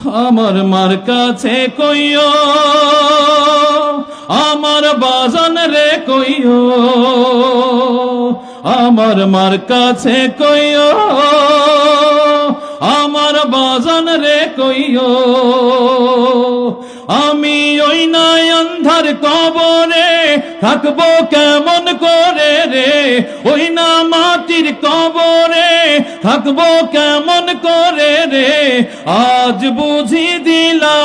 আমার মার কাছে কইও, আমার বাজান রে কইও, আমার মার কাছে কইও, আমার বাজান রে কইও, আমি ওই নাই অন্ধার কবরে থাকবো কেমন করে রে, ওই না মাটির কবরে থাকবো কেমন করে রে, আজ বুঝি দিলা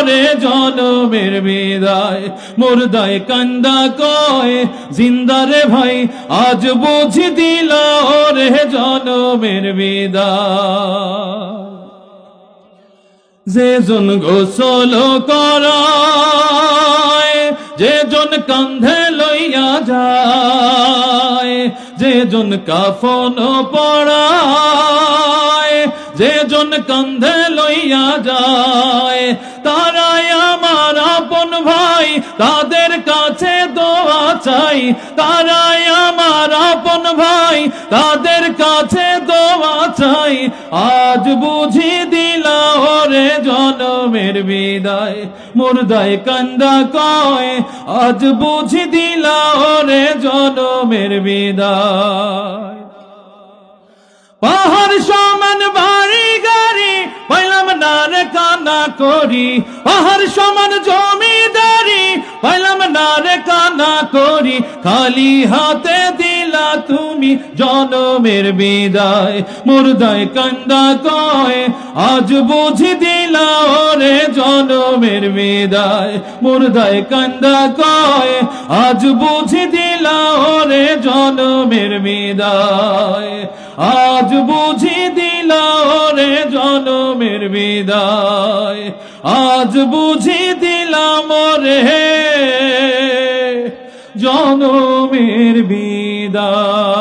রে জনমের বিদায়, মুর্দায় কান্দা কয় জিন্দা রে ভাই, আজ বুঝি দিলা রে জনমের বিদায়। যে জন গোসল করায়, যে জন কান্ধে লইয়া যায়, যে জন কাফন পরায়, যে জন কান্ধে লইয়া যায়, তারাই আমার আপন ভাই, তাদের কাছে দোয়া চাই, তারাই আমার আপন ভাই, তাদের কাছে দোয়া চাই, আজ বুঝি দিলা রে জনমের বিদায়, মুর্দায় কান্দা কয় আজ বুঝি দিলা রে জনমের বিদায়। পাহাড় সমান বাড়ি গাড়ি পাইলাম না রে কান্না করি, পাহাড় সমান জমিদারি পাইলাম না রে কান্না করি, খালি হাতে দিলা তুমি জনমের বিদায়, মুর্দায় কান্দা কয় আজ বুঝি দিলা রে জনমের বিদায়, মুর্দায় কান্দা কয় আজ বুঝি দিলা রে জনমের বিদায়, আজ বুঝি দিলা রে জনমের বিদায়, আজ বুঝি দিলাম রে জনমের বিদায়।